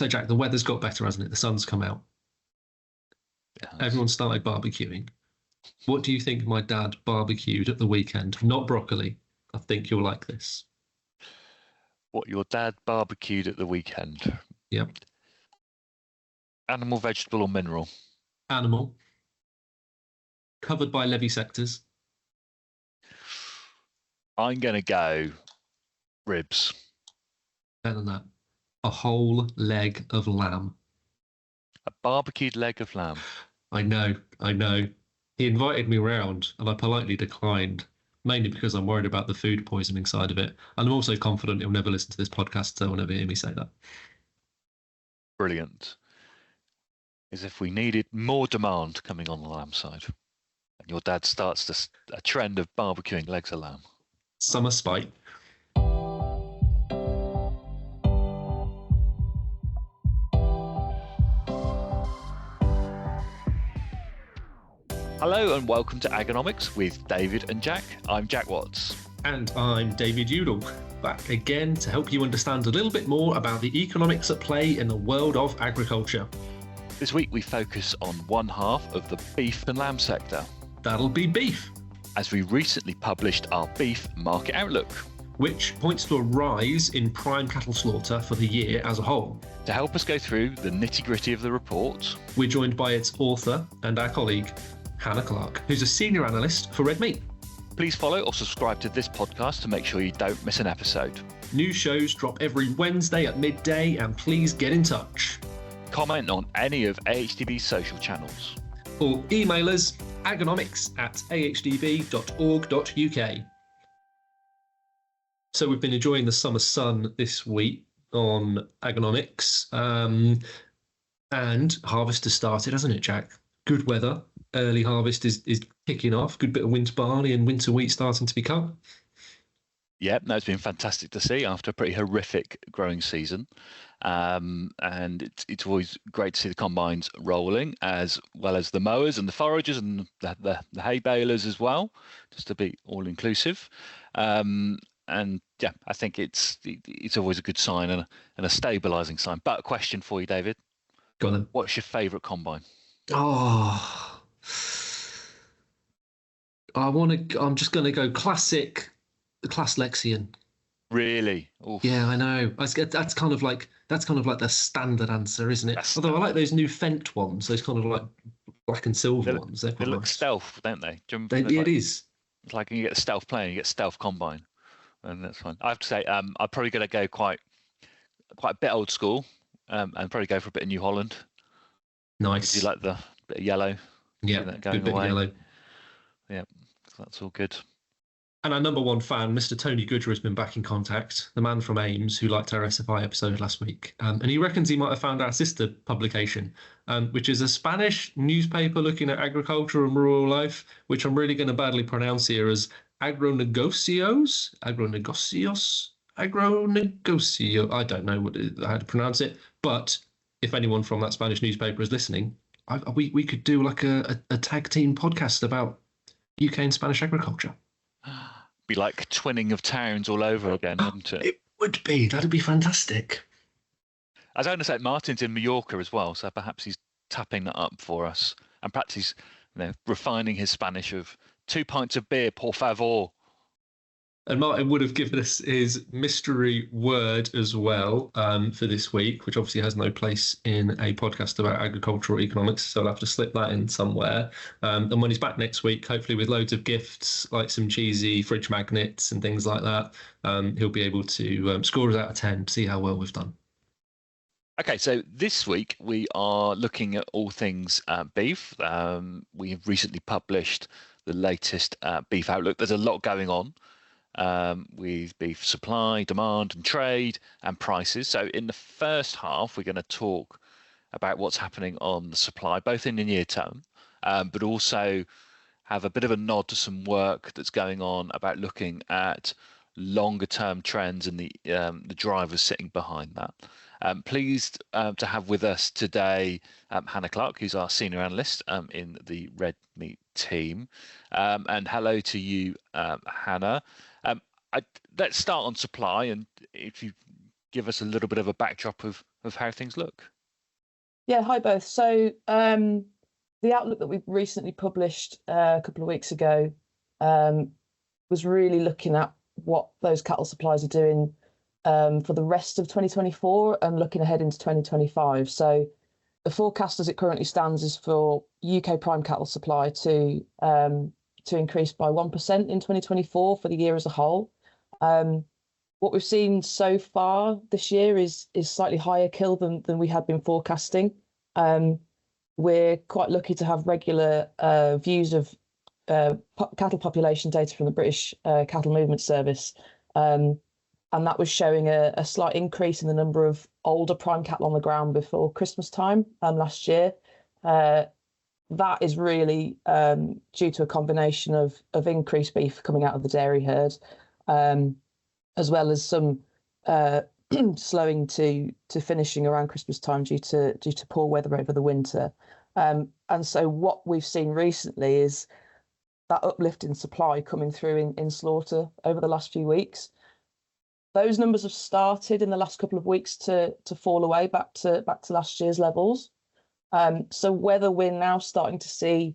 So, Jack, the weather's got better, hasn't it? The sun's come out. Everyone started barbecuing. What do you think my dad barbecued at the weekend? Not broccoli. I think you'll like this. What your dad barbecued at the weekend? Yep. Animal, vegetable, or mineral? Animal. Covered by levee sectors. I'm going to go ribs. Better than that. A whole leg of lamb. A barbecued leg of lamb. I know. He invited me round and I politely declined, mainly because I'm worried about the food poisoning side of it. And I'm also confident he'll never listen to this podcast, so he'll never hear me say that. Brilliant. As if we needed more demand coming on the lamb side. And your dad starts a trend of barbecuing legs of lamb. Summer spite. Hello and welcome to Agonomics with David and Jack. I'm Jack Watts. And I'm David Udall, back again to help you understand a little bit more about the economics at play in the world of agriculture. This week we focus on one half of the beef and lamb sector. That'll be beef. As we recently published our beef market outlook, which points to a rise in prime cattle slaughter for the year as a whole. To help us go through the nitty-gritty of the report, we're joined by its author and our colleague, Hannah Clarke, who's a senior analyst for Red Meat. Please follow or subscribe to this podcast to make sure you don't miss an episode. New shows drop every Wednesday at midday, and please get in touch. Comment on any of AHDB's social channels. Or email us agonomics@ahdb.org.uk. So we've been enjoying the summer sun this week on Agonomics, and harvest has started, hasn't it, Jack? Good weather. Early harvest is kicking off. Good bit of winter barley and winter wheat starting to be cut. Yeah, no, it's been fantastic to see after a pretty horrific growing season. And it's always great to see the combines rolling, as well as the mowers and the foragers and the hay balers as well, just to be all inclusive. And yeah, I think it's always a good sign and a stabilising sign. But a question for you, David. Go on then. What's your favourite combine? I'm just going to go classic, the Class Lexion. Really? Oof. Yeah, I know. That's kind of like the standard answer, isn't it? Although I like those new Fendt ones, those kind of like black and silver ones. They look nice. Stealth, don't they? It is. It's like you get the stealth plane, you get stealth combine, and that's fine. I have to say, I'm probably going to go quite a bit old school, and probably go for a bit of New Holland. Nice. Do you like the bit of yellow? Yeah, good bit of yellow. Yeah, that's all good. And our number one fan, Mr. Tony Goodger, has been back in contact, the man from Ames, who liked our SFI episode last week. And he reckons he might have found our sister publication, which is a Spanish newspaper looking at agriculture and rural life, which I'm really going to badly pronounce here as Agronegocios. I don't know how to pronounce it. But if anyone from that Spanish newspaper is listening, we could do like a tag team podcast about UK and Spanish agriculture. Be like twinning of towns all over again, wouldn't it? It would be. That'd be fantastic. As I understand, Martin's in Mallorca as well, so perhaps he's tapping that up for us, and perhaps he's refining his Spanish of 2 pints of beer, por favor. And Martin would have given us his mystery word as well for this week, which obviously has no place in a podcast about agricultural economics, so I'll have to slip that in somewhere. And when he's back next week, hopefully with loads of gifts, like some cheesy fridge magnets and things like that, he'll be able to score us out of 10, see how well we've done. Okay, so this week we are looking at all things beef. We have recently published the latest beef outlook. There's a lot going on with beef supply, demand and trade and prices. So in the first half, we're going to talk about what's happening on the supply, both in the near term, but also have a bit of a nod to some work that's going on about looking at longer term trends and the drivers sitting behind that. Pleased to have with us today Hannah Clarke, who's our senior analyst in the Red Meat team. And hello to you, Hannah. Let's start on supply, and if you give us a little bit of a backdrop of how things look? Yeah, hi both. So the outlook that we recently published a couple of weeks ago was really looking at what those cattle supplies are doing for the rest of 2024 and looking ahead into 2025. So the forecast as it currently stands is for UK prime cattle supply to increase by 1% in 2024 for the year as a whole. What we've seen so far this year is slightly higher kill than we had been forecasting. We're quite lucky to have regular views of cattle population data from the British Cattle Movement Service, and that was showing a slight increase in the number of older prime cattle on the ground before Christmas time last year. That is really due to a combination of increased beef coming out of the dairy herd, as well as some slowing to finishing around Christmas time due to poor weather over the winter. And so what we've seen recently is that uplift in supply coming through in slaughter over the last few weeks. Those numbers have started in the last couple of weeks to fall away back to last year's levels. So whether we're now starting to see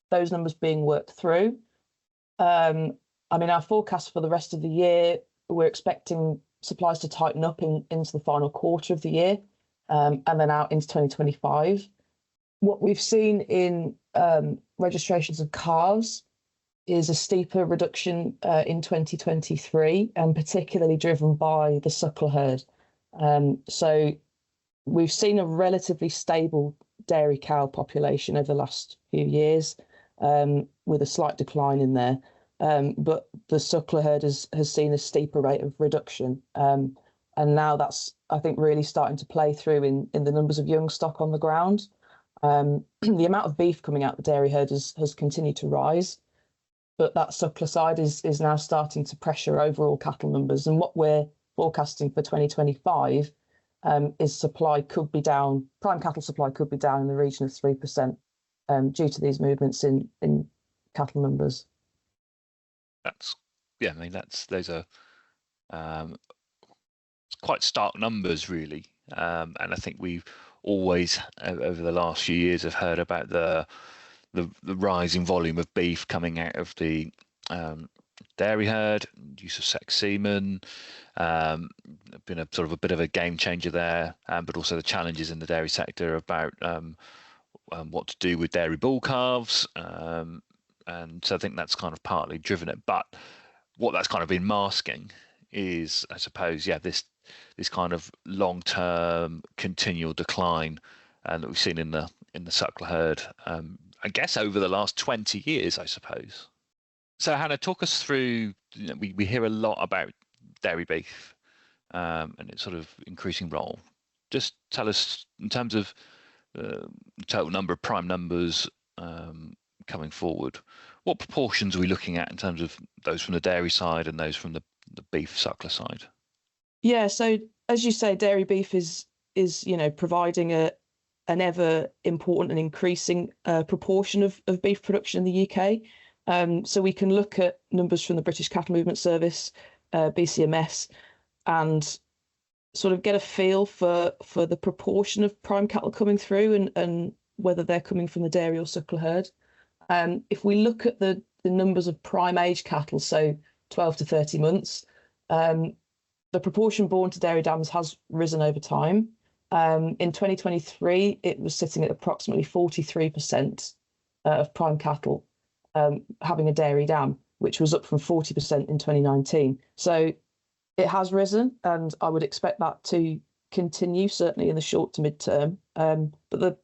those numbers being worked through, I mean, our forecast for the rest of the year, we're expecting supplies to tighten up into the final quarter of the year, and then out into 2025. What we've seen in registrations of calves is a steeper reduction in 2023, and particularly driven by the suckler herd. So we've seen a relatively stable dairy cow population over the last few years, with a slight decline in there. But the suckler herd has seen a steeper rate of reduction. And now that's, I think, really starting to play through in the numbers of young stock on the ground. The amount of beef coming out the dairy herd has continued to rise, but that suckler side is now starting to pressure overall cattle numbers. And what we're forecasting for 2025 is supply could be down, prime cattle supply could be down in the region of 3% due to these movements in cattle numbers. I mean, those are quite stark numbers, really. And I think we've always, over the last few years, have heard about the rising volume of beef coming out of the dairy herd, use of sex semen, been a sort of a bit of a game changer there, but also the challenges in the dairy sector about what to do with dairy bull calves. And so I think that's kind of partly driven it. But what that's kind of been masking is, I suppose, this kind of long-term continual decline that we've seen in the suckler herd, I guess over the last 20 years, I suppose. So Hannah, talk us through, we hear a lot about dairy beef and its sort of increasing role. Just tell us, in terms of the total number of prime numbers coming forward, what proportions are we looking at in terms of those from the dairy side and those from the beef suckler side? Yeah, so as you say, dairy beef is providing an ever important and increasing proportion of beef production in the UK. So we can look at numbers from the British Cattle Movement Service, BCMS, and sort of get a feel for the proportion of prime cattle coming through and whether they're coming from the dairy or suckler herd. If we look at the numbers of prime age cattle, so 12 to 30 months, the proportion born to dairy dams has risen over time. In 2023, it was sitting at approximately 43% of prime cattle having a dairy dam, which was up from 40% in 2019. So it has risen, and I would expect that to continue, certainly in the short to mid-term. But the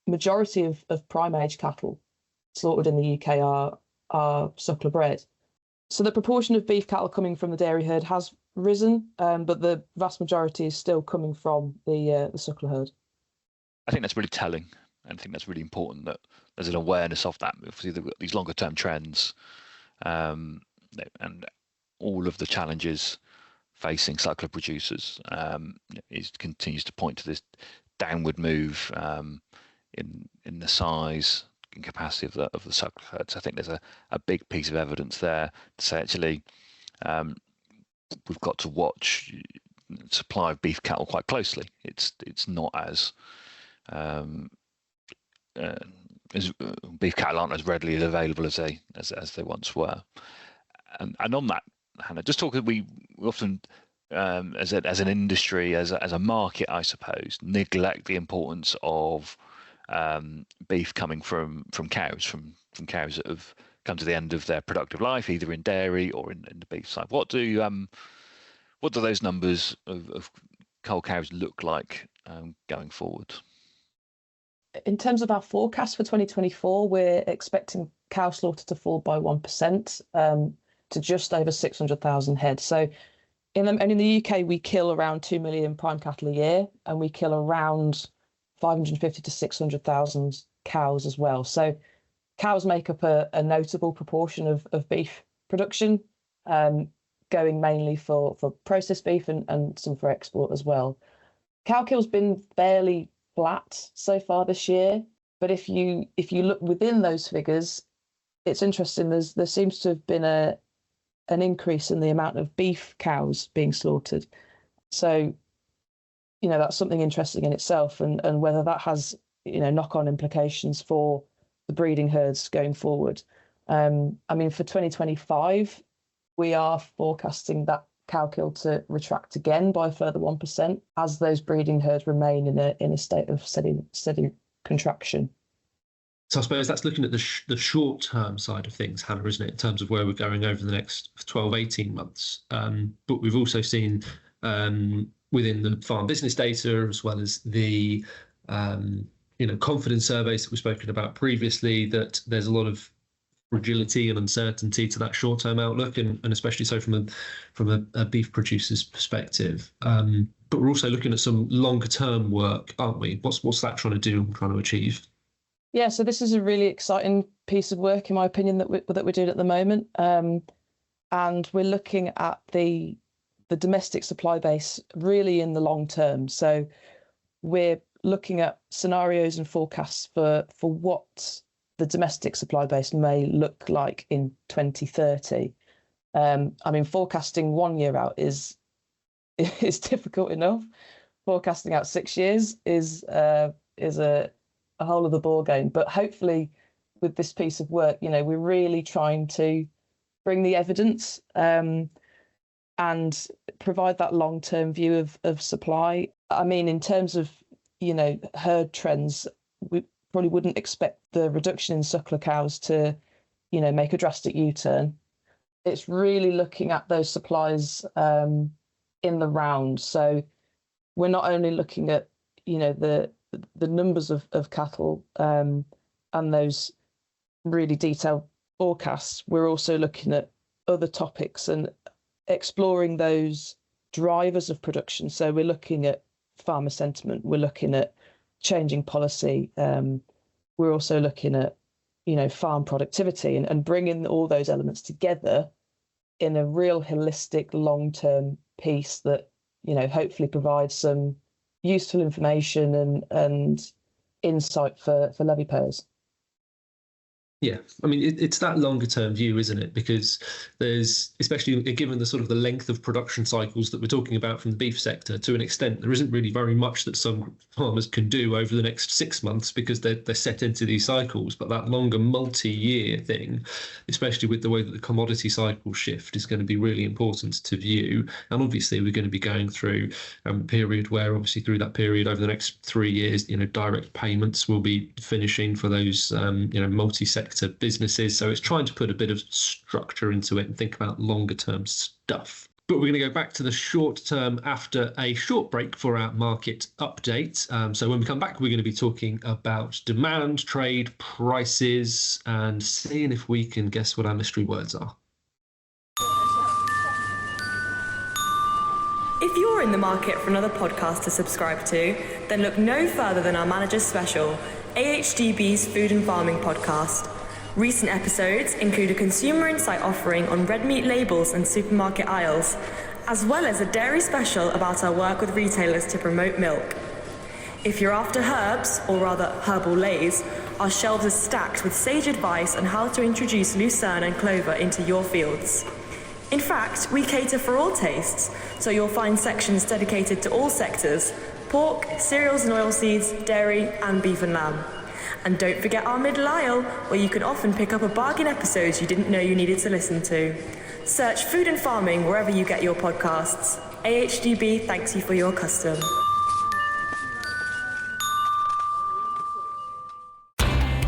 majority of prime age cattle slaughtered in the UK are suckler bred. So the proportion of beef cattle coming from the dairy herd has risen, but the vast majority is still coming from the suckler herd. I think that's really telling, and I think that's really important that there's an awareness of that. Obviously, these longer term trends and all of the challenges facing suckler producers continues to point to this downward move in the size and capacity of the suckler herd. So I think there's a big piece of evidence there to say, actually, we've got to watch supply of beef cattle quite closely. It's not as beef cattle aren't as readily available as they once were. And on that, Hannah, just talk. We often, as an industry, as a market, I suppose, neglect the importance of beef coming from cows, from cows that have come to the end of their productive life, either in dairy or in the beef side. What do those numbers of cull cows look like going forward? In terms of our forecast for 2024, we're expecting cow slaughter to fall by 1% to just over 600,000 head. So in the UK, we kill around 2 million prime cattle a year, and we kill around 550 to 600,000 cows as well. So cows make up a notable proportion of beef production, going mainly for processed beef and some for export as well. Cow kill's been fairly flat so far this year, but if you look within those figures, it's interesting. There seems to have been an increase in the amount of beef cows being slaughtered. So, that's something interesting in itself, and whether that has knock-on implications for the breeding herds going forward. For 2025, we are forecasting that cow kill to retract again by a further 1% as those breeding herds remain in a state of steady contraction. So I suppose that's looking at the short-term side of things, Hannah, isn't it, in terms of where we're going over the next 12, 18 months. But we've also seen within the farm business data, as well as the confidence surveys that we've spoken about previously, that there's a lot of fragility and uncertainty to that short-term outlook, and especially so from a beef producer's perspective. But we're also looking at some longer-term work, aren't we? What's that trying to do and trying to achieve? Yeah, so this is a really exciting piece of work, in my opinion, that we're doing at the moment, and we're looking at the domestic supply base really in the long term. So we're looking at scenarios and forecasts for what the domestic supply base may look like in 2030. Forecasting 1 year out is difficult enough. Forecasting out 6 years is a whole other ball game. But hopefully, with this piece of work, we're really trying to bring the evidence and provide that long-term view of supply. In terms of herd trends, we probably wouldn't expect the reduction in suckler cows to make a drastic U-turn. It's really looking at those supplies in the round. So we're not only looking at the numbers of cattle and those really detailed forecasts, we're also looking at other topics and exploring those drivers of production. So we're looking at farmer sentiment, we're looking at changing policy, we're also looking at farm productivity, and bringing all those elements together in a real holistic long-term piece that hopefully provides some useful information and insight for levy payers. Yeah, it's that longer term view, isn't it? Because there's, especially given the sort of the length of production cycles that we're talking about from the beef sector, to an extent, there isn't really very much that some farmers can do over the next 6 months because they're set into these cycles. But that longer multi-year thing, especially with the way that the commodity cycle shift, is going to be really important to view. And obviously, we're going to be going through a period where, obviously, through that period over the next 3 years, direct payments will be finishing for those, multi-sector businesses. So it's trying to put a bit of structure into it and think about longer term stuff. But we're going to go back to the short term after a short break for our market update. So when we come back, we're going to be talking about demand, trade, prices, and seeing if we can guess what our mystery words are. If you're in the market for another podcast to subscribe to, then look no further than our Manager's Special, AHDB's Food and Farming podcast. Recent episodes include a consumer insight offering on red meat labels and supermarket aisles, as well as a dairy special about our work with retailers to promote milk. If you're after herbs, or rather herbal lays, our shelves are stacked with sage advice on how to introduce lucerne and clover into your fields. In fact, we cater for all tastes, so you'll find sections dedicated to all sectors: pork, cereals and oilseeds, dairy and beef and lamb. And don't forget our middle aisle, where you can often pick up a bargain episode you didn't know you needed to listen to. Search Food and Farming wherever you get your podcasts. AHDB thanks you for your custom.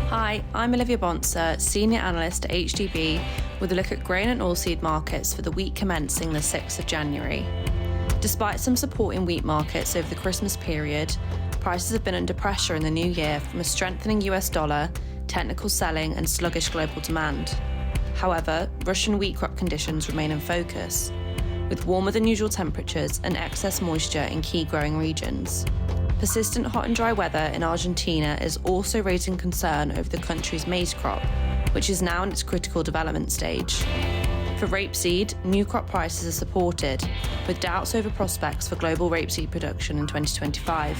Hi, I'm Olivia Bonser, Senior Analyst at HDB, with a look at grain and oilseed markets for the week commencing the 6th of January. Despite some support in wheat markets over the Christmas period, prices have been under pressure in the new year from a strengthening US dollar, technical selling and sluggish global demand. However, Russian wheat crop conditions remain in focus, with warmer than usual temperatures and excess moisture in key growing regions. Persistent hot and dry weather in Argentina is also raising concern over the country's maize crop, which is now in its critical development stage. For rapeseed, new crop prices are supported, with doubts over prospects for global rapeseed production in 2025,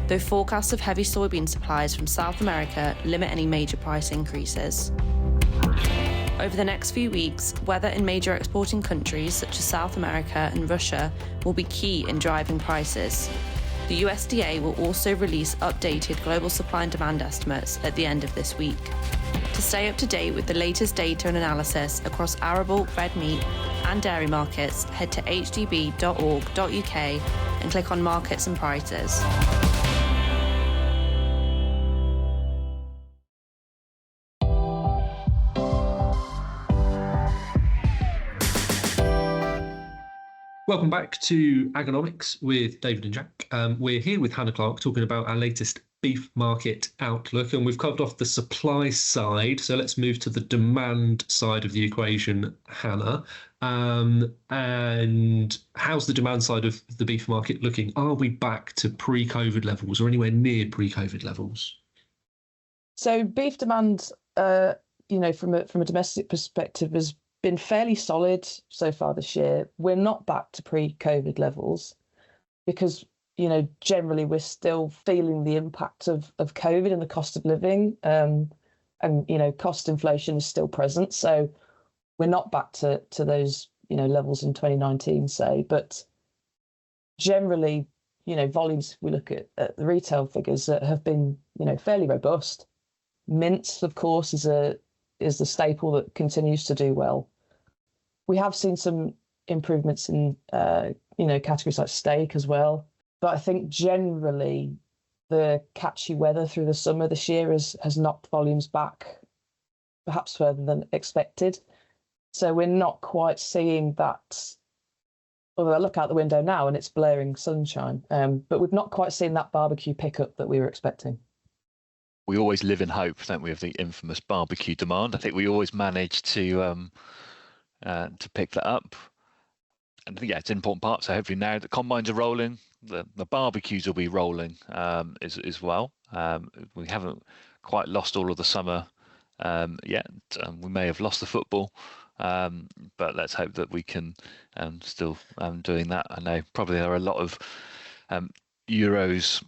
though forecasts of heavy soybean supplies from South America limit any major price increases. Over the next few weeks, weather in major exporting countries such as South America and Russia will be key in driving prices. The USDA will also release updated global supply and demand estimates at the end of this week. To stay up to date with the latest data and analysis across arable, red meat and dairy markets, head to hdb.org.uk and click on Markets and Prices. Welcome back to Agonomics with David and Jack. We're here with Hannah Clarke talking about our latest beef market outlook, and we've covered off the supply side. So let's move to the demand side of the equation, Hannah. And how's the demand side of the beef market looking? Are we back to pre-COVID levels or anywhere near pre-COVID levels? So beef demand, from a domestic perspective, has been fairly solid so far this year. We're not back to pre-COVID levels because, generally we're still feeling the impact of COVID and the cost of living, and cost inflation is still present. So we're not back to those, levels in 2019, say, but generally, volumes, if we look at the retail figures that have been, fairly robust. Mince, of course, is the staple that continues to do well. We have seen some improvements in, categories like steak as well. But I think generally the catchy weather through the summer this year has knocked volumes back perhaps further than expected. So we're not quite seeing that, although I look out the window now and it's blaring sunshine, but we've not quite seen that barbecue pickup that we were expecting. We always live in hope, don't we, of the infamous barbecue demand. I think we always manage to pick that up. And I think, it's an important part. So hopefully now the combines are rolling, the barbecues will be rolling as well. We haven't quite lost all of the summer yet. We may have lost the football, but let's hope that we can still doing that. I know probably there are a lot of Euros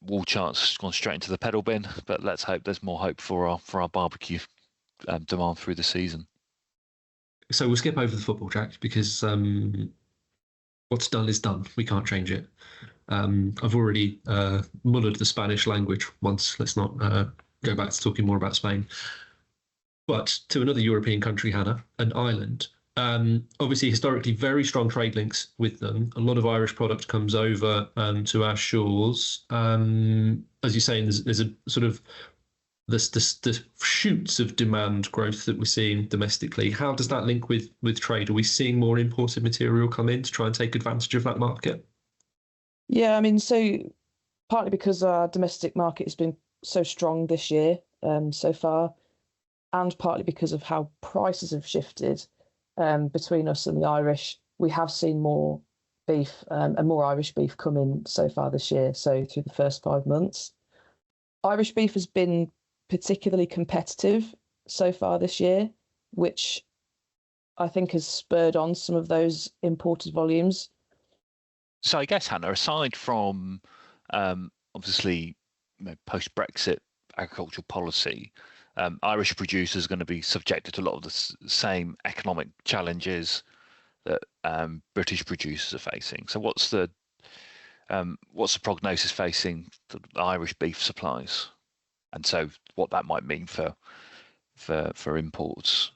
wall charts gone straight into the pedal bin, but let's hope there's more hope for our barbecue demand through the season. So we'll skip over the football, Jack, because what's done is done. We can't change it. I've already mullered the Spanish language once. Let's not go back to talking more about Spain. But to another European country, Hannah, an island. Obviously, historically, very strong trade links with them. A lot of Irish product comes over to our shores. As you're saying, there's a sort of the shoots of demand growth that we're seeing domestically. How does that link with trade? Are we seeing more imported material come in to try and take advantage of that market? Yeah, I mean, so partly because our domestic market has been so strong this year so far, and partly because of how prices have shifted between us and the Irish, we have seen more beef and more Irish beef come in so far this year, so through the first 5 months. Irish beef has been particularly competitive so far this year, which I think has spurred on some of those imported volumes. So I guess, Hannah, aside from obviously post-Brexit agricultural policy, Irish producers are going to be subjected to a lot of the same economic challenges that British producers are facing. So what's the prognosis facing the Irish beef supplies, and so what that might mean for imports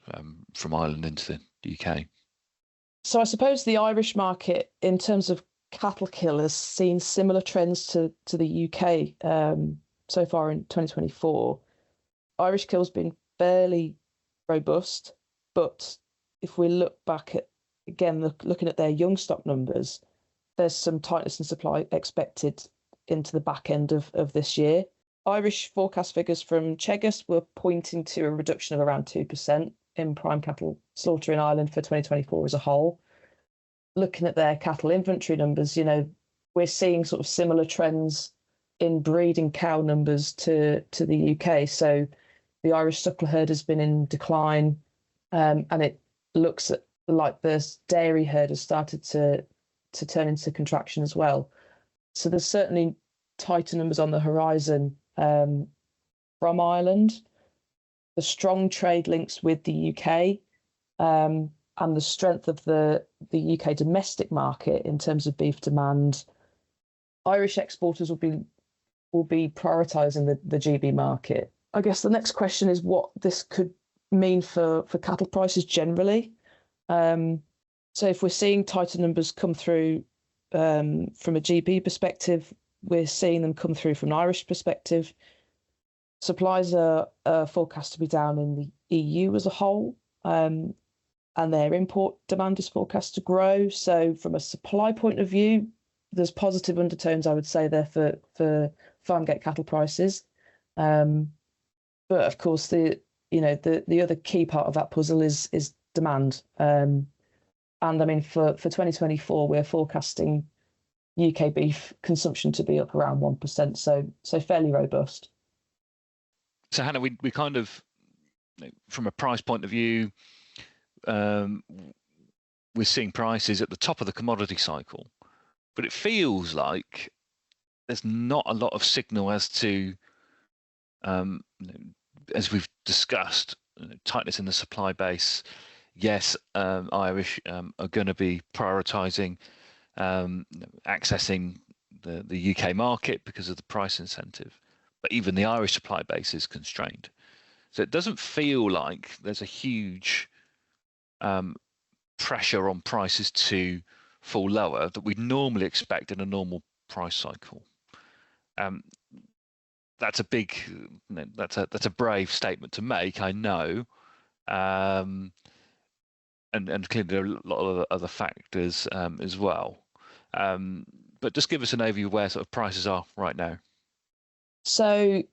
from Ireland into the UK? So I suppose the Irish market, in terms of cattle kill, has seen similar trends to the UK so far in 2024. Irish kill's been fairly robust, but if we look back at, again, looking at their young stock numbers, there's some tightness in supply expected into the back end of this year. Irish forecast figures from Chegas were pointing to a reduction of around 2% in prime cattle slaughter in Ireland for 2024 as a whole. Looking at their cattle inventory numbers, we're seeing sort of similar trends in breeding cow numbers to the UK. So the Irish suckler herd has been in decline, and it looks like the dairy herd has started to turn into contraction as well. So there's certainly tighter numbers on the horizon from Ireland. The strong trade links with the UK and the strength of the UK domestic market in terms of beef demand, Irish exporters will be prioritising the GB market. I guess the next question is what this could mean for cattle prices generally. So if we're seeing tighter numbers come through from a GB perspective, we're seeing them come through from an Irish perspective. Supplies are forecast to be down in the EU as a whole, and their import demand is forecast to grow. So from a supply point of view, there's positive undertones, I would say, there for farm gate cattle prices. But of course, the other key part of that puzzle is demand. And I mean, for 2024, we're forecasting UK beef consumption to be up around 1%, so fairly robust. So Hannah, we kind of, from a price point of view, we're seeing prices at the top of the commodity cycle, but it feels like there's not a lot of signal as to, as we've discussed, tightness in the supply base. Yes, Irish are going to be prioritising accessing the UK market because of the price incentive, but even the Irish supply base is constrained. So it doesn't feel like there's a huge pressure on prices to fall lower that we'd normally expect in a normal price cycle. That's a big, that's a brave statement to make, I know. And clearly there are a lot of other factors as well. But just give us an overview of where sort of prices are right now. So,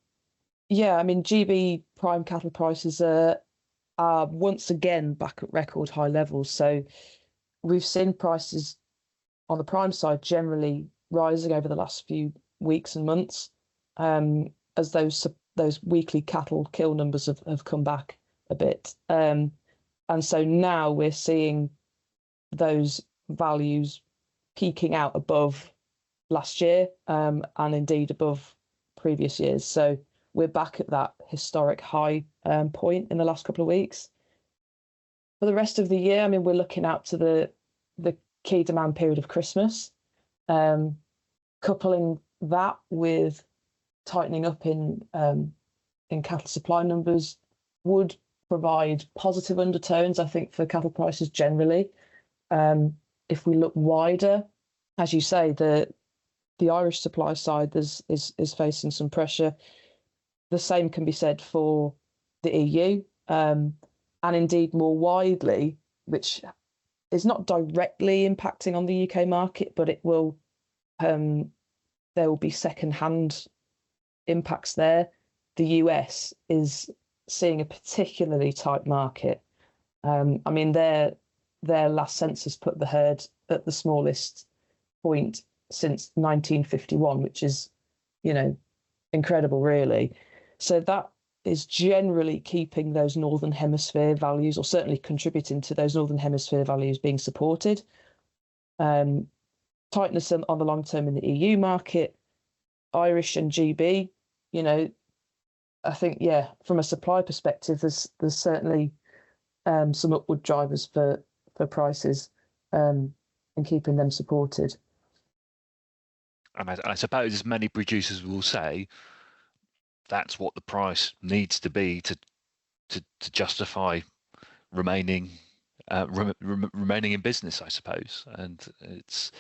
yeah, I mean, GB prime cattle prices are once again back at record high levels. So we've seen prices on the prime side generally rising over the last few weeks and months as those weekly cattle kill numbers have come back a bit. And so now we're seeing those values peaking out above last year and indeed above previous years. So we're back at that historic high point in the last couple of weeks. For the rest of the year, I mean, we're looking out to the key demand period of Christmas, coupling that with tightening up in cattle supply numbers would provide positive undertones, I think, for cattle prices generally. If we look wider, as you say, the Irish supply side is facing some pressure. The same can be said for the EU, and indeed more widely, which is not directly impacting on the UK market, but it will. There will be second-hand impacts there. The US is seeing a particularly tight market. I mean, their last census put the herd at the smallest point since 1951, which is, incredible, really. So that is generally keeping those Northern Hemisphere values, or certainly contributing to those Northern Hemisphere values being supported. Tightness on the long term in the EU market, Irish and GB, I think, from a supply perspective, there's certainly some upward drivers for prices and keeping them supported. And I suppose, as many producers will say, that's what the price needs to be to justify remaining remaining in business, I suppose. And it's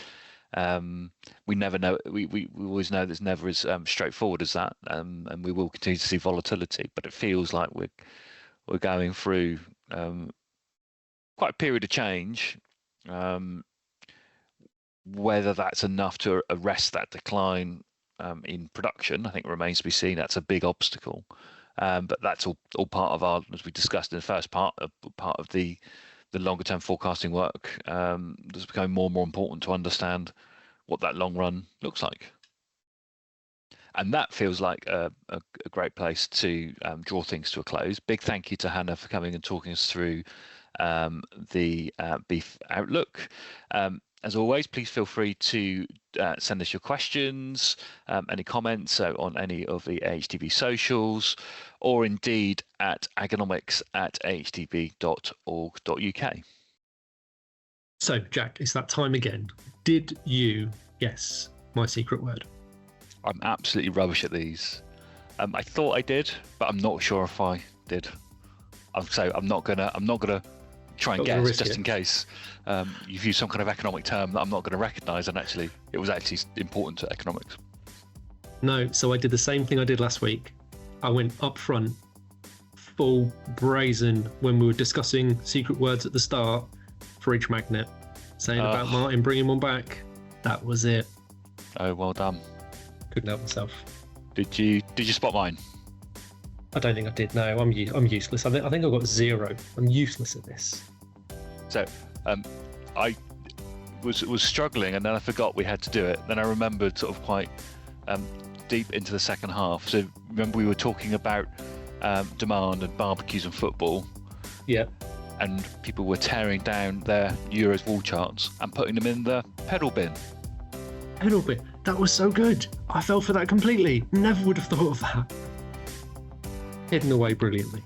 we never know. We always know there's never as straightforward as that, and we will continue to see volatility. But it feels like we're going through quite a period of change. Whether that's enough to arrest that decline in production, I think remains to be seen. That's a big obstacle, but that's all part of our, as we discussed in the first part of the longer term forecasting work. That's becoming more and more important to understand what that long run looks like. And that feels like a great place to draw things to a close. Big thank you to Hannah for coming and talking us through the beef outlook. As always, please feel free to send us your questions, any comments on any of the AHDB socials, or indeed at agonomics@ahdb.org.uk. So, Jack, it's that time again. Did you guess my secret word? I'm absolutely rubbish at these. I thought I did, but I'm not sure if I did. So I'm not gonna try and guess just in case you've used some kind of economic term that I'm not going to recognise, and actually it was actually important to economics. No, so I did the same thing I did last week. I went up front, full brazen, when we were discussing secret words at the start for each magnet, saying about Martin bringing one back. That was it. Oh, well done. Couldn't help myself. Did you spot mine? I don't think I did. No, I'm useless. I think I got 0. I'm useless at this. So, I was struggling, and then I forgot we had to do it. Then I remembered sort of quite deep into the second half. So remember we were talking about demand and barbecues and football. Yeah. And people were tearing down their Euros wall charts and putting them in the pedal bin. Pedal bin. That was so good. I fell for that completely. Never would have thought of that. Hidden away brilliantly.